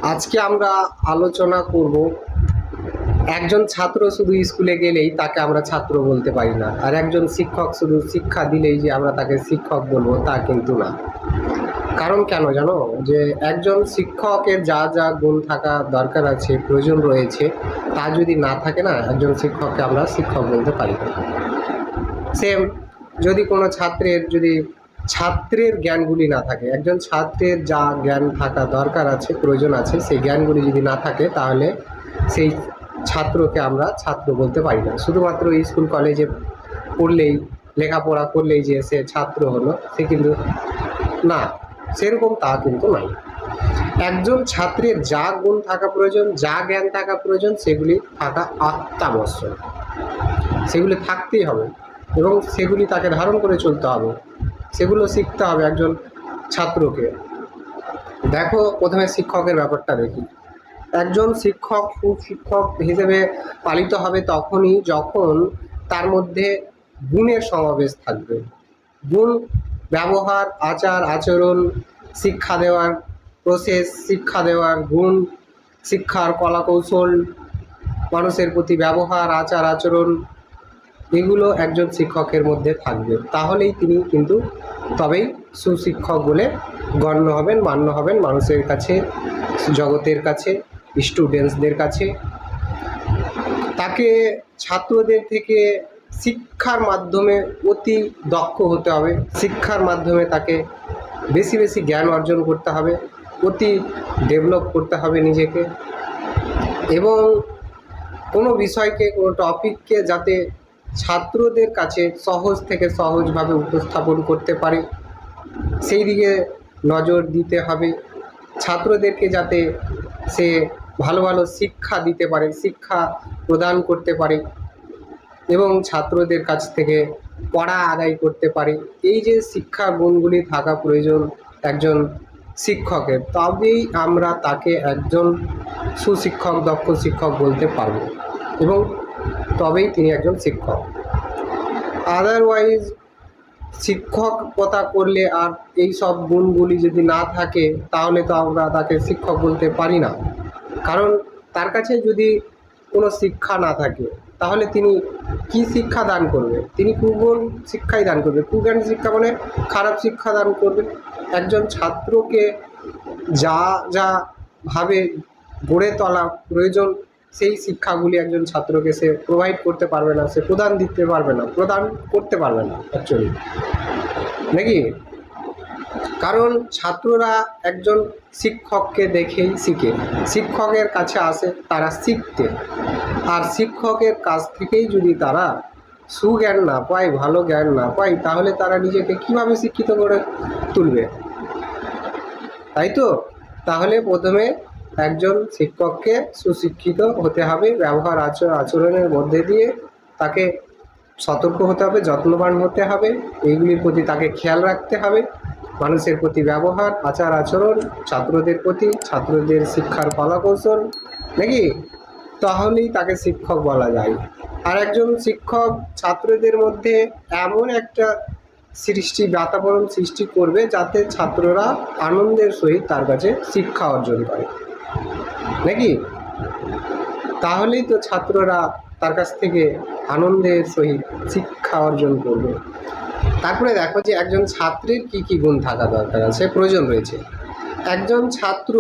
আজকে আমরা আলোচনা করব একজন ছাত্র শুধু স্কুলে গেলেই তাকে আমরা ছাত্র বলতে পারি না, আর একজন শিক্ষক শুধু শিক্ষা দিলেই যে আমরা তাকে শিক্ষক বলবো তা কিন্তু না। কারণ কেন জানো? যে একজন শিক্ষকের যা যা গুণ থাকা দরকার আছে, প্রয়োজন রয়েছে, তা যদি না থাকে না, একজন শিক্ষককে আমরা শিক্ষক বলতে পারি না। সেম, যদি কোনো ছাত্রের জ্ঞানগুলি না থাকে, একজন ছাত্রের যা জ্ঞান থাকা দরকার আছে, প্রয়োজন আছে, সেই জ্ঞানগুলি যদি না থাকে, তাহলে সেই ছাত্রকে আমরা ছাত্র বলতে পারি না। শুধুমাত্র স্কুল কলেজে পড়লেই, লেখাপড়া করলেই যে সে ছাত্র হলো, সে কিন্তু না, সেরকম তা কিন্তু নয়। একজন ছাত্রের যা গুণ থাকা প্রয়োজন, যা জ্ঞান থাকা প্রয়োজন, সেগুলি থাকা অত্যাবশ্যক। সেগুলি থাকতেই হবে এবং সেগুলি তাকে ধারণ করে চলতে হবে, সেগুলো শিখতে হবে একজন ছাত্রকে। দেখো, প্রথমে শিক্ষকের ব্যাপারটা দেখি। একজন শিক্ষক সুশিক্ষক হিসেবে পালিত হবে তখনই যখন তার মধ্যে গুণের সমাবেশ থাকবে। গুণ, ব্যবহার, আচার আচরণ, শিক্ষা দেওয়ার প্রসেস, শিক্ষা দেওয়ার গুণ, শিক্ষার কলাকৌশল, মানুষের প্রতি ব্যবহার, আচার আচরণ, এগুলো একজন শিক্ষকের মধ্যে থাকবে। তাহলেই তিনি কিন্তু তবেই সুশিক্ষক বলে গণ্য হবেন, মান্য হবেন মানুষের কাছে, জগতের কাছে, স্টুডেন্টসদের কাছে। তাকে ছাত্রদের থেকে শিক্ষার মাধ্যমে অতি দক্ষ হতে হবে, শিক্ষার মাধ্যমে তাকে বেশি বেশি জ্ঞান অর্জন করতে হবে, অতি ডেভেলপ করতে হবে নিজেকে, এবং কোনো বিষয়কে, কোনো টপিককে যাতে ছাত্রদের কাছে সহজ থেকে সহজভাবে উপস্থাপন করতে পারে, সেই দিকে নজর দিতে হবে। ছাত্রদেরকে যাতে সে ভালো ভালো শিক্ষা দিতে পারে, শিক্ষা প্রদান করতে পারে এবং ছাত্রদের কাছ থেকে পড়া আদায় করতে পারে, এই যে শিক্ষা গুণগুলি থাকা প্রয়োজন একজন শিক্ষকের, তবেই আমরা তাকে একজন সুশিক্ষক, দক্ষ শিক্ষক বলতে পারব এবং তবেই তিনি একজন শিক্ষক। আদারওয়াইজ শিক্ষকতা করলে আর এই সব গুণগুলি যদি না থাকে, তাহলে তো আমরা তাকে শিক্ষক বলতে পারি না। কারণ তার কাছে যদি কোনো শিক্ষা না থাকে, তাহলে তিনি কি শিক্ষা দান করবে? তিনি কুগুণ শিক্ষাই দান করবে। কুজ্ঞান শিক্ষা মানে খারাপ শিক্ষা দান করবে। একজন ছাত্রকে যা যা ভাবে গড়ে তোলা প্রয়োজন, সেই শিক্ষাগুলি একজন ছাত্রকে সে প্রোভাইড করতে পারবে না, সে প্রদান করতে পারবে না অ্যাকচুয়ালি, নাকি? কারণ ছাত্ররা একজন শিক্ষককে দেখেই শিখে, শিক্ষকের কাছে আসে তারা শিখতে, আর শিক্ষকের কাছ থেকেই যদি তারা সুজ্ঞান না পায়, ভালো জ্ঞান না পায়, তাহলে তারা নিজেকে কিভাবে শিক্ষিত করে তুলবে? তাই তো? তাহলে প্রথমে একজন শিক্ষককে সুশিক্ষিত হতে হবে, ব্যবহার আচরণের মধ্যে দিয়ে তাকে সতর্ক হতে হবে, যত্নবান হতে হবে, এইগুলির প্রতি তাকে খেয়াল রাখতে হবে। মানুষের প্রতি ব্যবহার, আচার আচরণ, ছাত্রদের প্রতি, ছাত্রদের শিক্ষার কলাকৌশল, নাকি? তাহলেই তাকে শিক্ষক বলা যায়। আর একজন শিক্ষক ছাত্রদের মধ্যে এমন একটা বাতাবরণ সৃষ্টি করবে যাতে ছাত্ররা আনন্দের সহিত তার কাছে শিক্ষা অর্জন করে, নাকি? তাহলেই তো ছাত্ররা তার কাছ থেকে আনন্দের সহিত শিক্ষা অর্জন করবে। তারপরে দেখো যে একজন ছাত্রের কি কি গুণ থাকা দরকার আছে, প্রয়োজন রয়েছে। একজন ছাত্র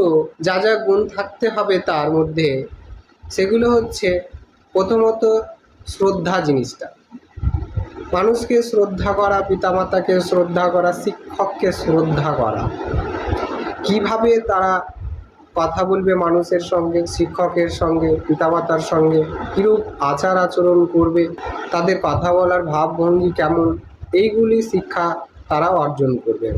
যা যা গুণ থাকতে হবে তার মধ্যে, সেগুলো হচ্ছে প্রথমত শ্রদ্ধা জিনিসটা। মানুষকে শ্রদ্ধা করা, পিতামাতাকে শ্রদ্ধা করা, শিক্ষককে শ্রদ্ধা করা। কিভাবে তারা কথা বলবে মানুষের সঙ্গে, শিক্ষকের সঙ্গে, পিতামাতার সঙ্গে, কীরূপ আচার আচরণ করবে, তাদের কথা বলার ভাবভঙ্গি কেমন, এইগুলি শিক্ষা তারা অর্জন করবে।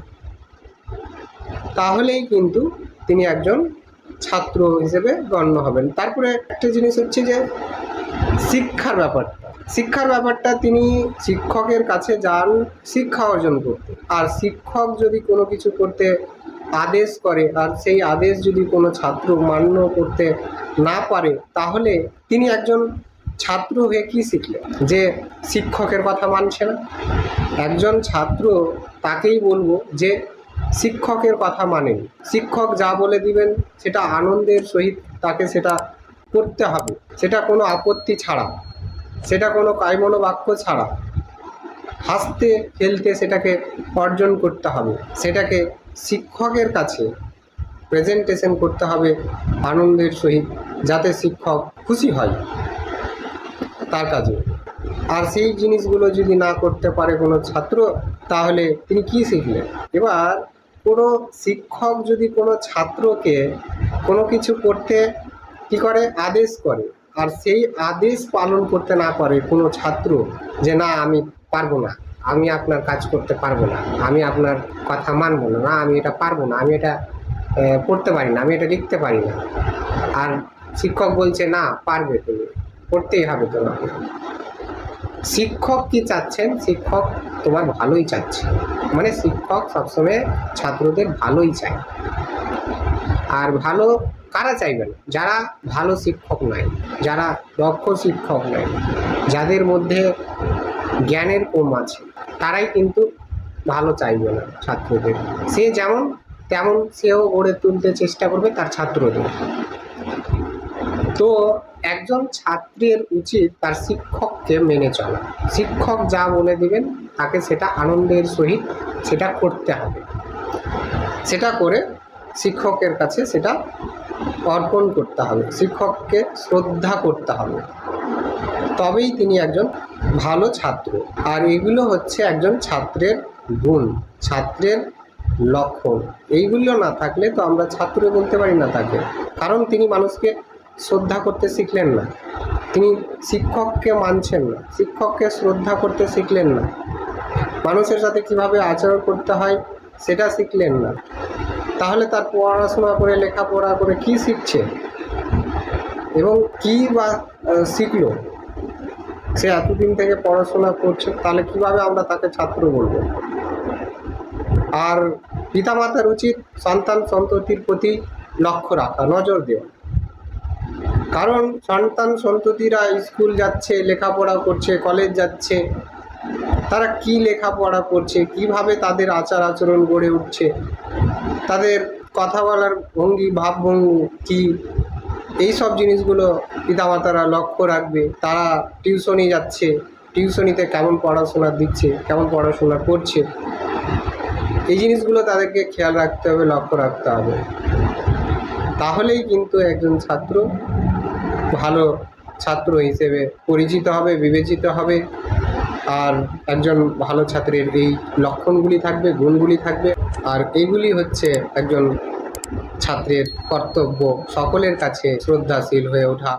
তাহলেই কিন্তু তিনি একজন ছাত্র হিসেবে গণ্য হবেন। তারপরে একটা জিনিস হচ্ছে যে শিক্ষার ব্যাপারটা তিনি শিক্ষকের কাছে যান শিক্ষা অর্জন করতে, আর শিক্ষক যদি কোনো কিছু করতে আদেশ করে, আর সেই আদেশ যদি কোনো ছাত্র মান্য করতে না পারে, তাহলে তিনি একজন ছাত্র হয়ে কী শিখলেন? যে শিক্ষকের কথা মানছে না। একজন ছাত্র, তাকেই বলবো যে শিক্ষকের কথা মানেন। শিক্ষক যা বলে দিবেন সেটা আনন্দের সহিত তাকে সেটা করতে হবে, সেটা কোনো আপত্তি ছাড়া, সেটা কোনো কায়মনো বাক্য ছাড়া, হাসতে খেলতে সেটাকে অর্জন করতে হবে, সেটাকে শিক্ষকের কাছে প্রেজেন্টেশন করতে হবে আনন্দের সহিত, যাতে শিক্ষক খুশি হয় তার কাজে। আর সেই জিনিসগুলো যদি না করতে পারে কোনো ছাত্র, তাহলে তিনি কি শিখলেন? এবার কোনো শিক্ষক যদি কোনো ছাত্রকে কোনো কিছু করতে কি করে, আদেশ করে, আর সেই আদেশ পালন করতে না পারে কোনো ছাত্র, যে না আমি পারবো না, আমি আপনার কাজ করতে পারবো না, আমি আপনার কথা মানবো না, না আমি এটা পারবো না, আমি এটা পড়তে পারি না, আমি এটা লিখতে পারি না, আর শিক্ষক বলছে না পারবে, তুমি করতেই হবে তোমাকে। শিক্ষক কি চাচ্ছেন? শিক্ষক তোমার ভালোই চাচ্ছে, মানে শিক্ষক সবসময় ছাত্রদের ভালোই চায়। আর ভালো কারা চাইবেন? যারা ভালো শিক্ষক নয়, যারা দক্ষ শিক্ষক নয়, যাদের মধ্যে জ্ঞানের কম আছে, তারাই কিন্তু ভালো চাইবে না ছাত্রদের। সে যেমন তেমন সেও গড়ে তুলতে চেষ্টা করবে তার ছাত্রদের। তো একজন ছাত্রের উচিত তার শিক্ষককে মেনে চলা। শিক্ষক যা বলে দিবেন তাকে সেটা আনন্দের সহিত সেটা করতে হবে, সেটা করে শিক্ষকের কাছে সেটা অর্পণ করতে হবে, শিক্ষককে শ্রদ্ধা করতে হবে, তবেই তিনি একজন ভালো ছাত্র। আর এগুলো হচ্ছে একজন ছাত্রের গুণ, ছাত্রের লক্ষণ। এইগুলো না থাকলে তো আমরা ছাত্র বলতে পারি না তাকে, কারণ তিনি মানুষকে শ্রদ্ধা করতে শিখলেন না, তিনি শিক্ষককে মানছেন না, শিক্ষককে শ্রদ্ধা করতে শিখলেন না, মানুষের সাথে কিভাবে আচরণ করতে হয় সেটা শিখলেন না। তাহলে তার পড়াশোনা করে, লেখাপড়া করে কি শিখছে এবং কি বা শিখলো? সে এতদিন থেকে পড়াশোনা করছে, তাহলে কিভাবে আমরা তাকে ছাত্র বলবো? আর পিতামাতার উচিত সন্তান সন্ততির প্রতি লক্ষ্য রাখা, নজর দেওয়া, কারণ সন্তান সন্ততিরা স্কুল যাচ্ছে, লেখাপড়া করছে, কলেজ যাচ্ছে, তারা কি লেখাপড়া করছে, কিভাবে তাদের আচার আচরণ গড়ে উঠছে, তাদের কথা বলার ভঙ্গি ভাবভঙ্গি কি, এই সব জিনিসগুলো পিতামাতারা লক্ষ্য রাখবে। তারা টিউশনি যাচ্ছে, টিউশনিতে কেমন পড়াশোনা দিচ্ছে, কেমন পড়াশোনা করছে, এই জিনিসগুলো তাদেরকে খেয়াল রাখতে হবে, লক্ষ্য রাখতে হবে। তাহলেই কিন্তু একজন ছাত্র ভালো ছাত্র হিসেবে পরিচিত হবে, বিবেচিত হবে। আর একজন ভালো ছাত্রের এই লক্ষণগুলি থাকবে, গুণগুলি থাকবে, আর এইগুলি হচ্ছে একজন ছাত্রের কর্তব্য, সকলের কাছে শ্রদ্ধাশীল হয়ে ওঠা।